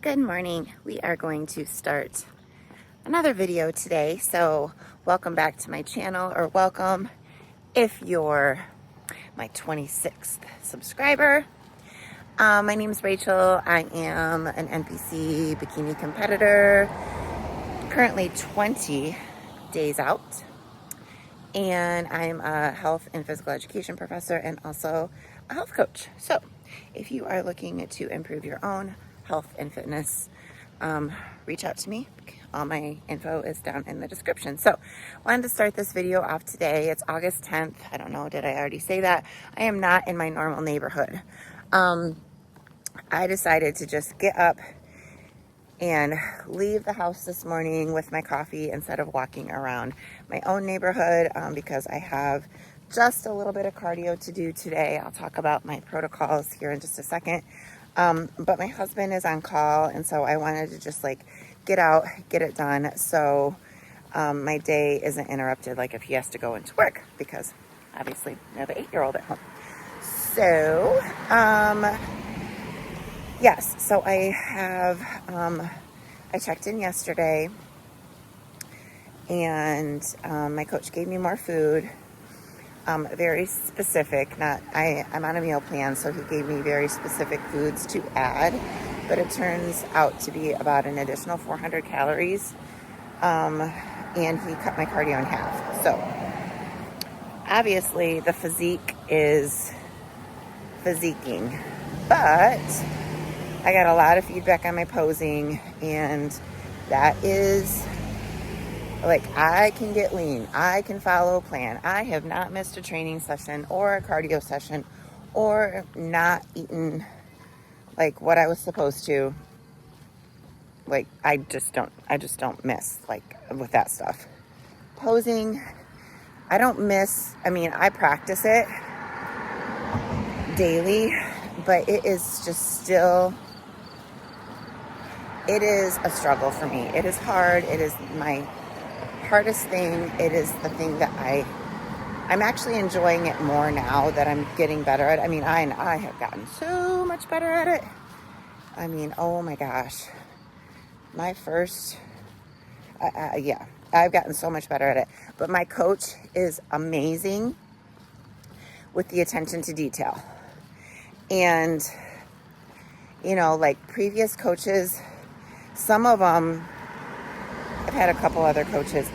Good morning. We are going to start another video today. So welcome back to my channel, or welcome if you're my 26th subscriber. My name is Rachel. I am an NPC bikini competitor, currently 20 days out. And I'm a health and physical education professor and also a health coach. So if you are looking to improve your own health and fitness, reach out to me. All my info is down in the description. So I wanted to start this video off today. It's August 10th. I don't know, did I already say that? I am not in my normal neighborhood. I decided to just get up and leave the house this morning with my coffee instead of walking around my own neighborhood, because I have just a little bit of cardio to do today. I'll talk about my protocols here in just a second. But my husband is on call, and so I wanted to just like get out, get it done, so my day isn't interrupted like if he has to go into work, because obviously I have an 8-year-old at home. So yes, so I have I checked in yesterday, and my coach gave me more food. Very specific, I'm on a meal plan, so he gave me very specific foods to add, but it turns out to be about an additional 400 calories, and he cut my cardio in half. So obviously the physique is physiquing, but I got a lot of feedback on my posing, and that is like, I can get lean, I can follow a plan. I have not missed a training session or a cardio session or not eaten like what I was supposed to. Like, I just don't miss, like, with that stuff. Posing, I don't miss. I mean, I practice it daily, but it is just still, it is a struggle for me. It is hard. It is my hardest thing. It is the thing that I'm actually enjoying it more now that I'm getting better at it. I mean, I have gotten so much better at it. I mean, oh my gosh. My first, yeah, I've gotten so much better at it. But my coach is amazing with the attention to detail. And, you know, like previous coaches, some of them, I've had a couple other coaches,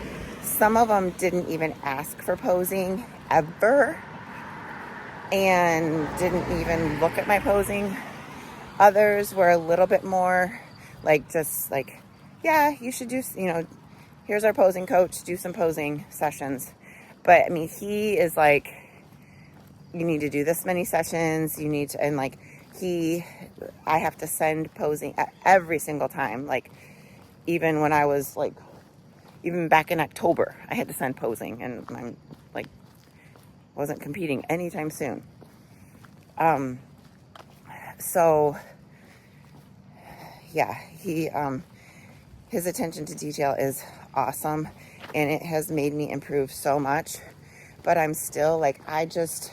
some of them didn't even ask for posing ever and didn't even look at my posing. Others were a little bit more like, just like, yeah, you should do, you know, here's our posing coach, do some posing sessions. But I mean, he is like, you need to do this many sessions, you need to, and like I have to send posing every single time. Like, even when I was like, even back in October, I had to send posing, and I'm like, wasn't competing anytime soon. So yeah, his attention to detail is awesome, and it has made me improve so much. But I'm still like, I just,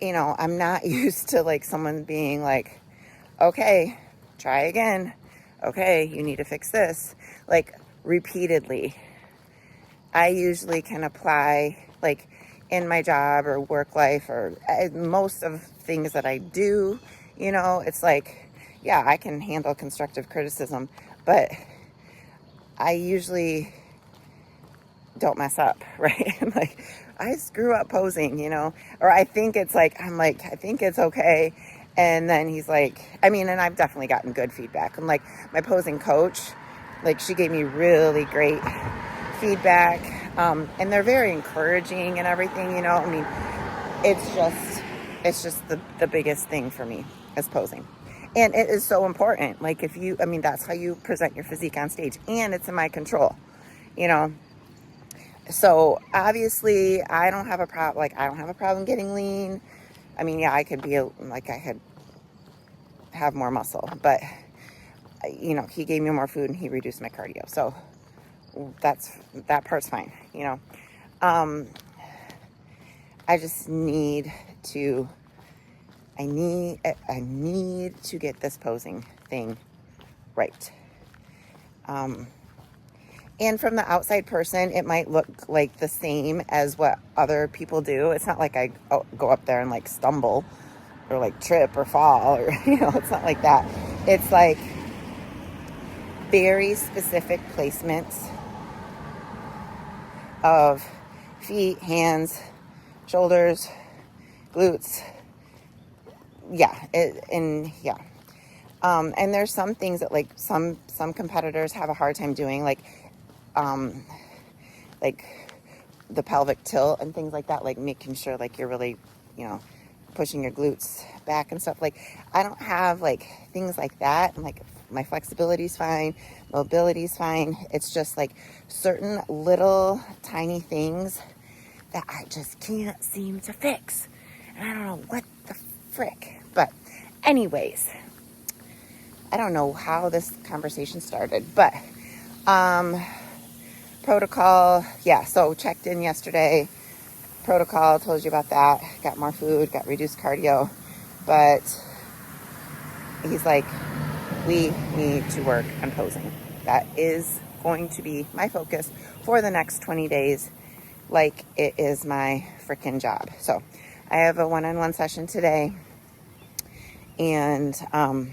you know, I'm not used to like someone being like, okay, try again. Okay, you need to fix this. Like, repeatedly. I usually can apply, like, in my job or work life or most of things that I do, you know, it's like, yeah, I can handle constructive criticism, but I usually don't mess up, right? Like, I screw up posing, you know, or I think it's like, I'm like, I think it's okay. And then he's like, I mean, and I've definitely gotten good feedback. I'm like, my posing coach, like, she gave me really great feedback. And they're very encouraging and everything, you know. I mean, it's just the biggest thing for me is posing. And it is so important. Like, if you, I mean, that's how you present your physique on stage, and it's in my control, you know. So obviously I don't have a problem. Like, I don't have a problem getting lean. I mean, yeah, I could be like, I could have more muscle, but you know, he gave me more food and he reduced my cardio. So that part's fine, you know. I just need to, I need to get this posing thing right. And from the outside person, it might look like the same as what other people do. It's not like I go up there and like stumble or like trip or fall, or, you know, it's not like that. It's like very specific placements of feet, hands, shoulders, glutes. Yeah. And there's some things that like some competitors have a hard time doing, like the pelvic tilt and things like that, like making sure like you're really, you know, pushing your glutes back and stuff. Like, I don't have like things like that. And like my flexibility is fine, mobility is fine. It's just like certain little tiny things that I just can't seem to fix. And I don't know what the frick. But anyways, I don't know how this conversation started, but protocol, yeah, so checked in yesterday. Protocol, told you about that. Got more food, got reduced cardio. But he's like, we need to work on posing. That is going to be my focus for the next 20 days, like it is my freaking job. So I have a one-on-one session today, and I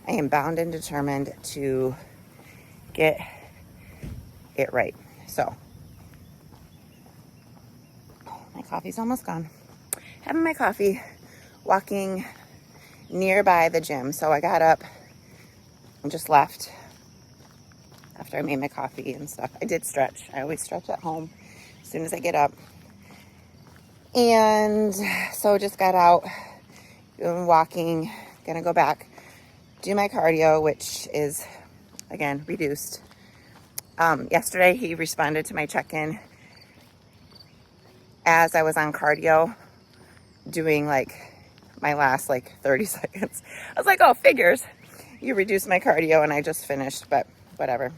am bound and determined to get it right. So my coffee's almost gone. Having my coffee, walking nearby the gym. So I got up and just left after I made my coffee and stuff. I did stretch. I always stretch at home as soon as I get up. And so just got out, doing walking, gonna go back, do my cardio, which is, again, reduced. Yesterday he responded to my check-in as I was on cardio, doing like my last like 30 seconds. I was like, oh, figures. You reduced my cardio and I just finished, but whatever.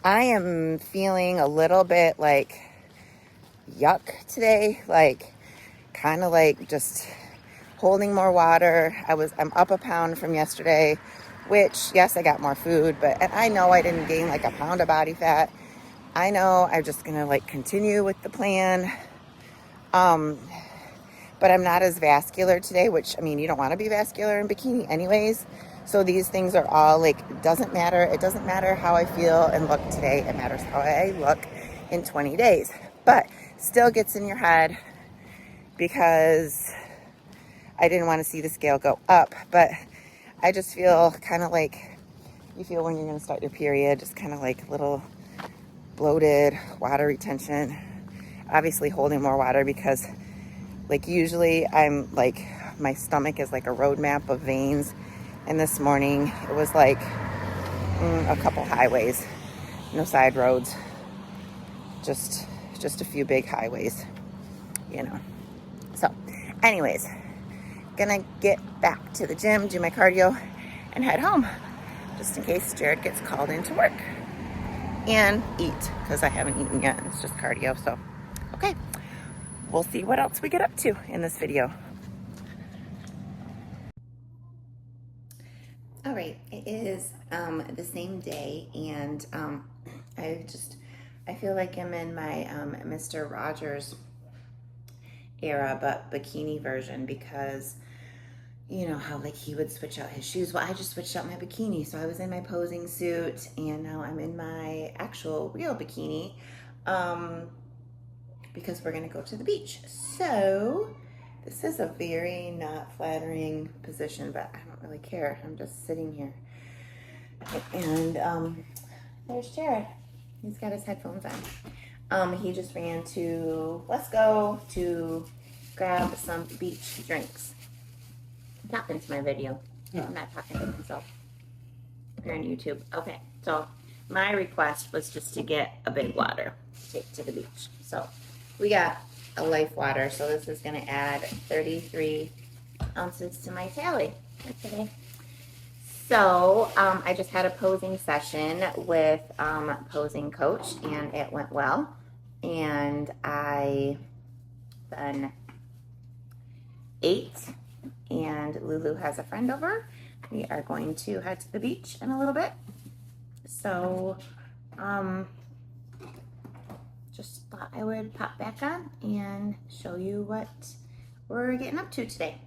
I am feeling a little bit like yuck today, like kind of like just holding more water. I'm up a pound from yesterday, which, yes, I got more food, and I know I didn't gain like a pound of body fat. I know I'm just gonna like continue with the plan. But I'm not as vascular today, which, I mean, you don't want to be vascular in bikini anyways. So these things are all like, it doesn't matter. It doesn't matter how I feel and look today. It matters how I look in 20 days. But still gets in your head because I didn't want to see the scale go up. But I just feel kind of like you feel when you're going to start your period, just kind of like little bloated, water retention. Obviously holding more water because like usually I'm like, my stomach is like a roadmap of veins. And this morning it was like a couple highways, no side roads, just a few big highways, you know. So anyways, gonna get back to the gym, do my cardio, and head home just in case Jared gets called into work, and eat because I haven't eaten yet. It's just cardio. So okay, we'll see what else we get up to in this video. All right, it is the same day, and I feel like I'm in my Mr. Rogers era, but bikini version, because you know how like he would switch out his shoes. Well, I just switched out my bikini, so I was in my posing suit, and now I'm in my actual real bikini, because we're gonna go to the beach. So this is a very not flattering position, but I don't really care. I'm just sitting here. And there's Jared. He's got his headphones on. He just ran to Let's Go to grab some beach drinks. I'm talking to my video. Yeah. I'm not talking to myself. Here on YouTube. Okay, so my request was just to get a big water to take to the beach. So we got a Life water, so this is going to add 33 ounces to my tally for today. So I just had a posing session with posing coach, and it went well. And I then ate and Lulu has a friend over. We are going to head to the beach in a little bit. So, just thought I would pop back on and show you what we're getting up to today.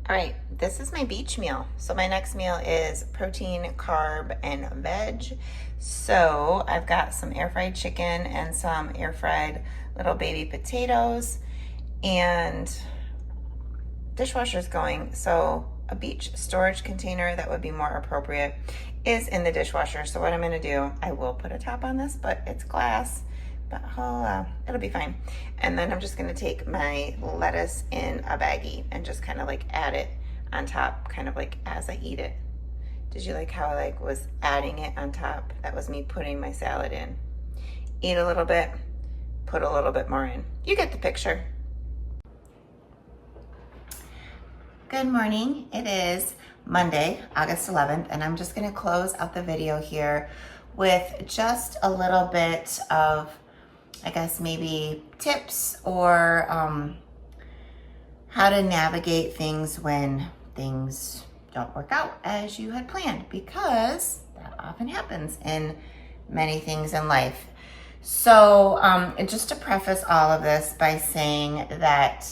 All right, this is my beach meal. So my next meal is protein, carb, and veg. So I've got some air fried chicken and some air fried little baby potatoes, and dishwasher's going. So a beach storage container that would be more appropriate is in the dishwasher. So what I'm gonna do, I will put a top on this, but it's glass, but it'll be fine. And then I'm just gonna take my lettuce in a baggie and just kind of like add it on top, kind of like as I eat it. Did you like how I like was adding it on top? That was me putting my salad in. Eat a little bit, put a little bit more in. You get the picture. Good morning. It is Monday, August 11th, and I'm just gonna close out the video here with just a little bit of, I guess, maybe tips or how to navigate things when things don't work out as you had planned, because that often happens in many things in life. So just to preface all of this by saying that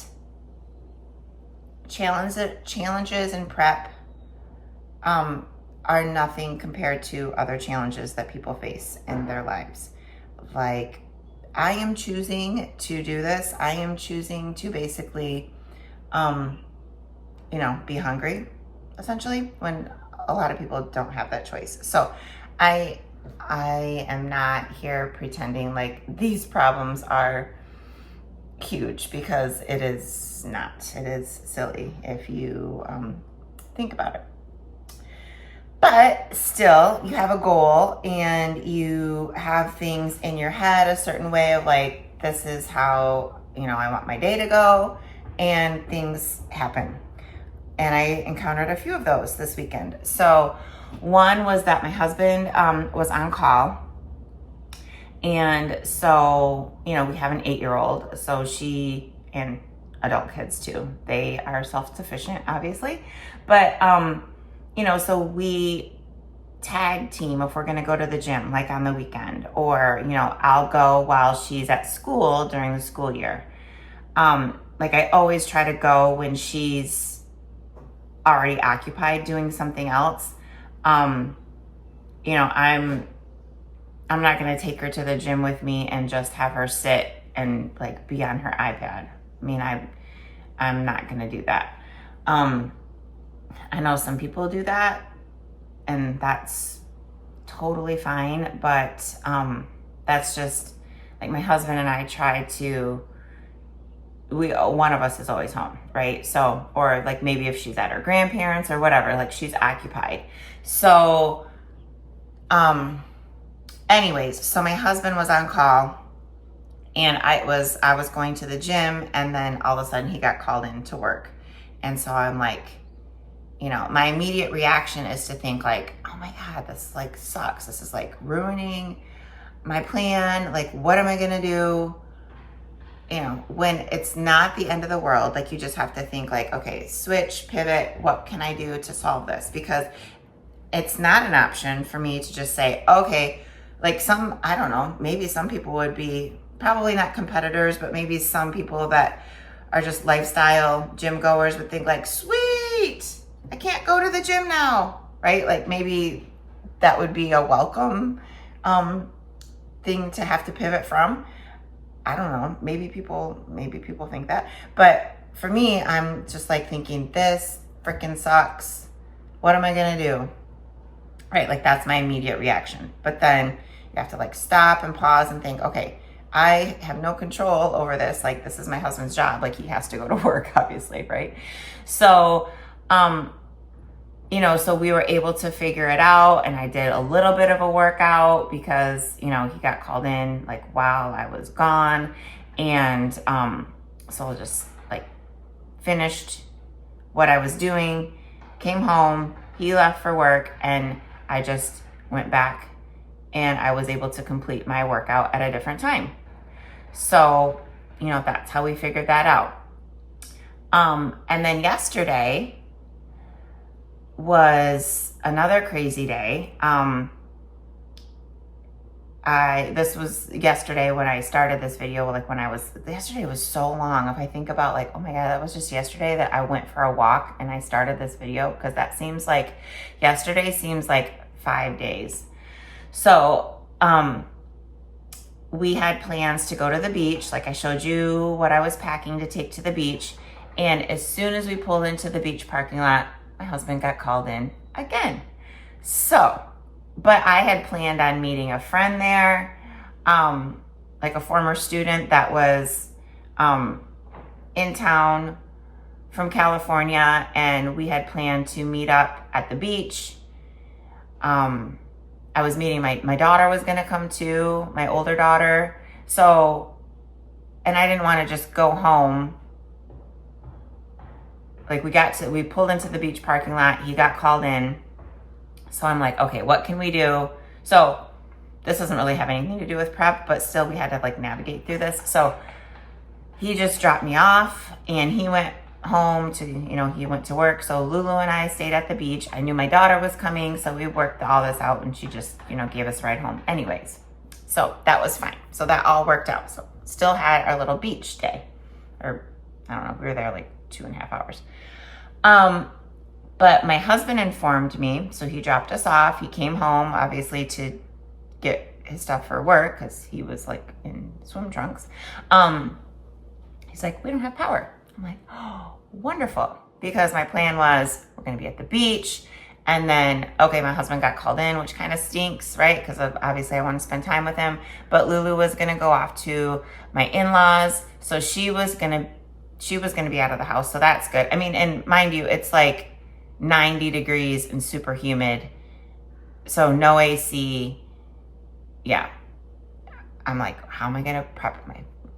challenges in prep are nothing compared to other challenges that people face in their lives. Like, I am choosing to do this. I am choosing to basically, be hungry, essentially, when a lot of people don't have that choice. So I am not here pretending like these problems are huge, because it is not. It is silly if you think about it. But still, you have a goal and you have things in your head a certain way of like, this is how, I want my day to go, and things happen. And I encountered a few of those this weekend. So one was that my husband was on call. And so, we have an 8-year-old. So she, and adult kids too, they are self-sufficient, obviously. But, so we tag team if we're going to go to the gym, like on the weekend, or, I'll go while she's at school during the school year. Like, I always try to go when she's already occupied doing something else. I'm not going to take her to the gym with me and just have her sit and like be on her iPad. I mean, I'm not going to do that. I know some people do that, and that's totally fine. But that's just like, my husband and I try to, one of us is always home, right? So, or like maybe if she's at her grandparents or whatever, like she's occupied. So, anyways, so my husband was on call, and I was going to the gym, and then all of a sudden he got called in to work. And so I'm like, my immediate reaction is to think like, oh my God, this like sucks. This is like ruining my plan. Like, what am I gonna do? When it's not the end of the world, like you just have to think like, okay, switch, pivot, what can I do to solve this? Because it's not an option for me to just say, okay, like I don't know, maybe some people would be, probably not competitors, but maybe some people that are just lifestyle gym goers would think like, sweet, I can't go to the gym now, right? Like maybe that would be a welcome thing to have to pivot from. I don't know, maybe people think that. But for me, I'm just like thinking, this freaking sucks. What am I gonna do? Right, like that's my immediate reaction. But then you have to like stop and pause and think, okay, I have no control over this. Like, this is my husband's job. Like, he has to go to work, obviously, right? So, so we were able to figure it out, and I did a little bit of a workout because, he got called in like while I was gone. And, so I just like finished what I was doing, came home, he left for work, and I just went back and I was able to complete my workout at a different time. So, that's how we figured that out. And then yesterday was another crazy day. This was yesterday when I started this video, like yesterday was so long. If I think about like, oh my God, that was just yesterday that I went for a walk and I started this video, because that seems like, yesterday seems like 5 days. So, we had plans to go to the beach. Like I showed you what I was packing to take to the beach. And as soon as we pulled into the beach parking lot, my husband got called in again. So, but I had planned on meeting a friend there, like a former student that was in town from California, and we had planned to meet up at the beach. I was meeting, my daughter was gonna come too, my older daughter. So, and I didn't wanna just go home. Like we pulled into the beach parking lot, he got called in. So I'm like, okay, what can we do? So this doesn't really have anything to do with prep, but still we had to like navigate through this. So he just dropped me off and he went home to, he went to work. So Lulu and I stayed at the beach. I knew my daughter was coming, so we worked all this out and she just, gave us a ride home anyways. So that was fine. So that all worked out. So still had our little beach day, or I don't know, we were there like 2.5 hours. But my husband informed me, so he dropped us off. He came home, obviously, to get his stuff for work because he was like in swim trunks. He's like, we don't have power. I'm like, oh, wonderful. Because my plan was we're going to be at the beach. And then, okay, my husband got called in, which kind of stinks, right? Because obviously I want to spend time with him. But Lulu was going to go off to my in-laws. So she was going to be out of the house. So that's good. I mean, and mind you, it's like 90 degrees and super humid. So no AC. Yeah. I'm like, how am I going to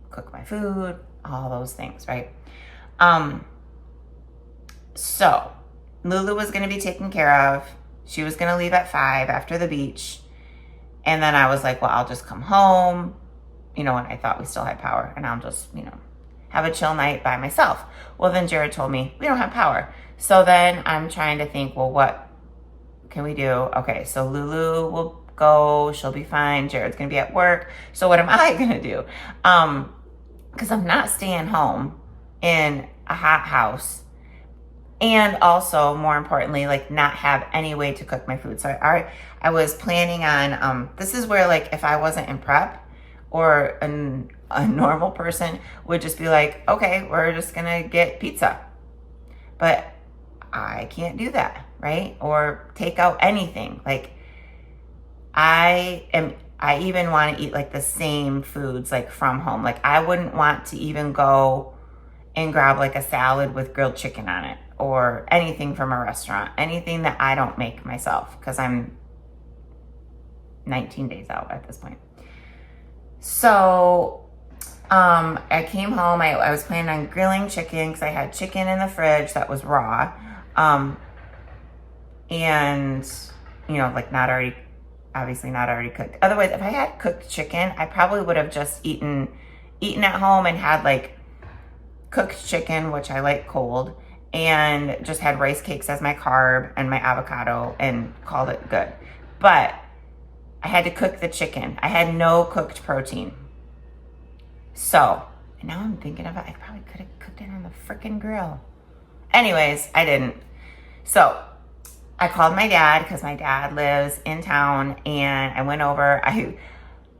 cook my food? All those things, right? So Lulu was going to be taken care of. She was going to leave at 5 after the beach. And then I was like, well, I'll just come home, and I thought we still had power, and I'll just, have a chill night by myself. Well, then Jared told me we don't have power. So then I'm trying to think, well, what can we do? Okay, so Lulu will go. She'll be fine. Jared's going to be at work. So what am I going to do? Because I'm not staying home in a hot house, and also more importantly, like not have any way to cook my food. So I was planning on, this is where like if I wasn't in prep, or a normal person would just be like, okay, we're just gonna get pizza. But I can't do that, right? Or take out anything. Like I even want to eat like the same foods like from home. Like I wouldn't want to even go and grab like a salad with grilled chicken on it, or anything from a restaurant, anything that I don't make myself, because I'm 19 days out at this point. So I came home, I was planning on grilling chicken because I had chicken in the fridge that was raw, and like obviously not already cooked. Otherwise, if I had cooked chicken, I probably would have just eaten at home and had like cooked chicken, which I like cold, and just had rice cakes as my carb and my avocado and called it good. But I had to cook the chicken. I had no cooked protein. So, and now I'm thinking of it, I probably could have cooked it on the freaking grill. Anyways, I didn't. So I called my dad because my dad lives in town, and I went over. And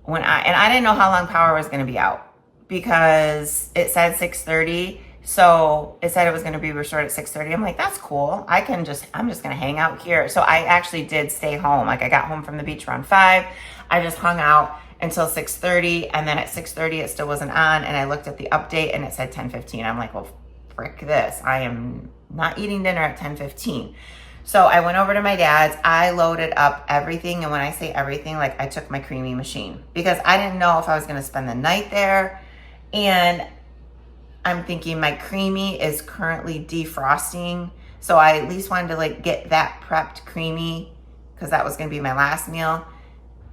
I didn't know how long power was going to be out because it said 6:30. So it said it was going to be restored at 6:30. I'm like, that's cool. I'm just going to hang out here. So I actually did stay home. Like I got home from the beach around 5. I just hung out until 6:30. And then at 6:30, it still wasn't on. And I looked at the update and it said 10:15. I'm like, well, frick this. I am not eating dinner at 10:15. So I went over to my dad's. I loaded up everything. And when I say everything, like I took my creamy machine because I didn't know if I was going to spend the night there. And I'm thinking my creamy is currently defrosting. So I at least wanted to like get that prepped creamy, because that was going to be my last meal,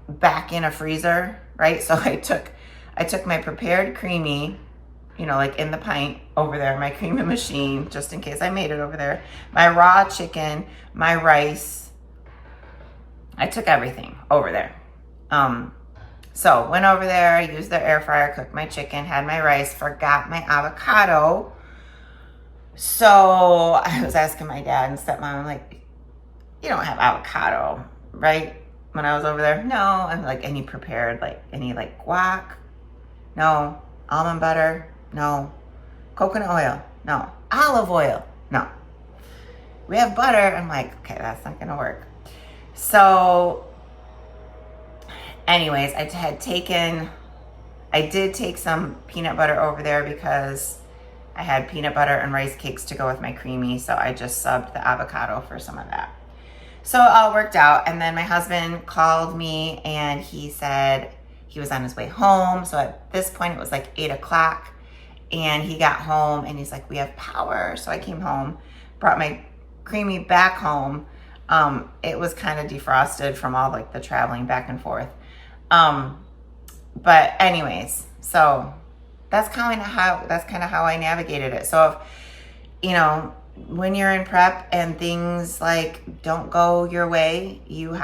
back in a freezer, right? So I took my prepared creamy you know, like in the pint over there, my creamy machine, just in case I made it over there, my raw chicken, my rice. I took everything over there. So went over there, I used the air fryer, cooked my chicken, had my rice, forgot my avocado. So I was asking my dad and stepmom, I'm like, you don't have avocado, right? When I was over there, no. I'm like, any prepared, like any like guac? No. Almond butter? No. Coconut oil? No. Olive oil? No. We have butter. I'm like, okay, that's not gonna work. So anyways, I did take some peanut butter over there because I had peanut butter and rice cakes to go with my creamy, so I just subbed the avocado for some of that. So it all worked out, and then my husband called me and he said he was on his way home. So at this point it was like 8 o'clock, and he got home and he's like, we have power. So I came home, brought my creamy back home. It was kind of defrosted from all like the traveling back and forth. But anyways, so that's kind of how I navigated it. So if, you know, when you're in prep and things like don't go your way, you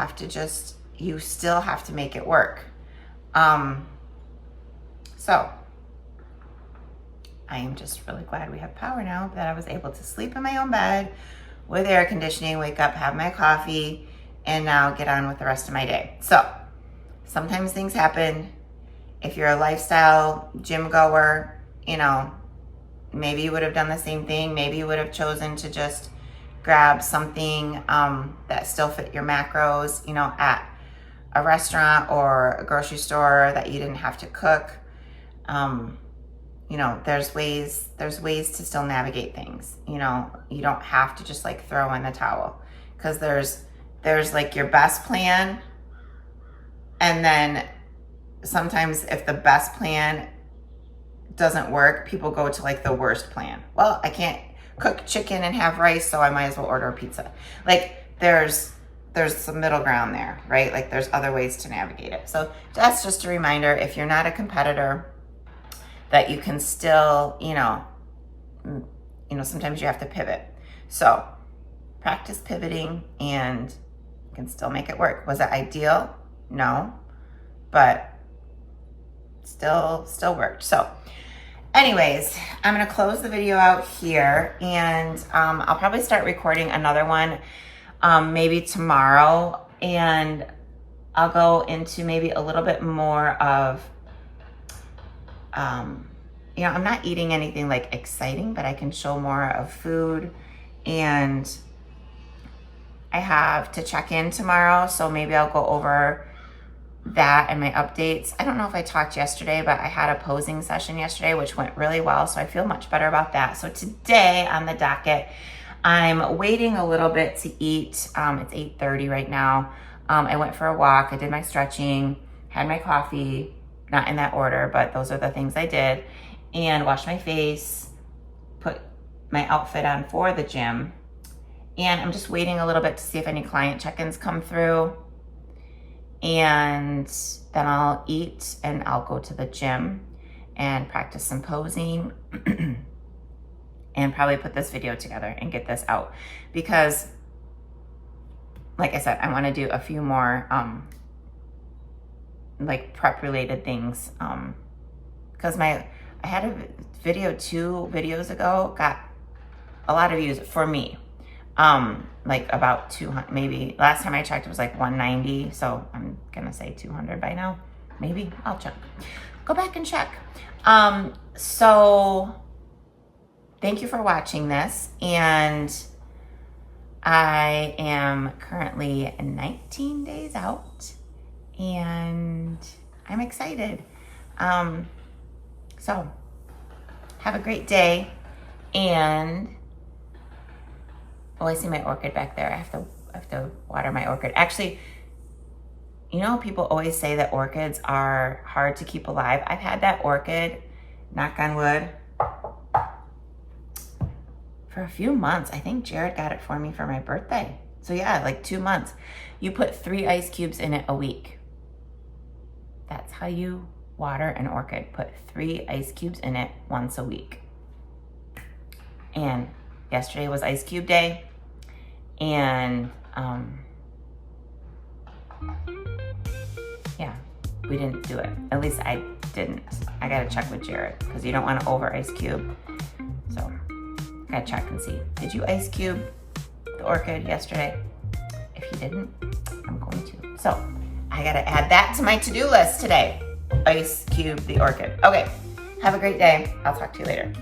still have to make it work. So I am just really glad we have power now, that I was able to sleep in my own bed with air conditioning, wake up, have my coffee, and now get on with the rest of my day. So sometimes things happen. If you're a lifestyle gym goer, you know, maybe you would have done the same thing. Maybe you would have chosen to just grab something that still fit your macros, you know, at a restaurant or a grocery store that you didn't have to cook. You know, there's ways to still navigate things. You know, you don't have to just like throw in the towel, because there's like your best plan, and then sometimes if the best plan doesn't work, people go to like the worst plan. Well, I can't cook chicken and have rice, so I might as well order a pizza. Like there's some middle ground there, right? Like there's other ways to navigate it. So that's just a reminder, if you're not a competitor, that you can still, you know, sometimes you have to pivot. So practice pivoting and you can still make it work. Was it ideal? No, but still worked. So anyways, I'm going to close the video out here, and I'll probably start recording another one maybe tomorrow, and I'll go into maybe a little bit more of, you know, I'm not eating anything like exciting, but I can show more of food, and I have to check in tomorrow, so maybe I'll go over that and my updates. I don't know if I talked yesterday, but I had a posing session yesterday, which went really well, so I feel much better about that. So today on the docket, I'm waiting a little bit to eat. It's 8:30 right now. I went for a walk, I did my stretching, had my coffee, not in that order, but those are the things I did, and washed my face, put my outfit on for the gym, and I'm just waiting a little bit to see if any client check-ins come through. And then I'll eat and I'll go to the gym and practice some posing and probably put this video together and get this out, because like I said, I want to do a few more like prep related things, because I had a video 2 videos ago, got a lot of views for me. Like about 200, maybe last time I checked it was like 190, so I'm gonna say 200 by now, maybe. I'll check, go back and check. So thank you for watching this, and I am currently 19 days out, and I'm excited. So have a great day, and oh, I see my orchid back there. I have to water my orchid. Actually, you know, people always say that orchids are hard to keep alive. I've had that orchid, knock on wood, for a few months. I think Jared got it for me for my birthday. So yeah, like 2 months. You put 3 ice cubes in it a week. That's how you water an orchid. Put 3 ice cubes in it once a week. And yesterday was ice cube day. And yeah, we didn't do it. At least I didn't. I gotta check with Jared because you don't want to over ice cube. So I gotta check and see. Did you ice cube the orchid yesterday? If you didn't, I'm going to. So I gotta add that to my to-do list today. Ice cube the orchid. Okay, have a great day. I'll talk to you later.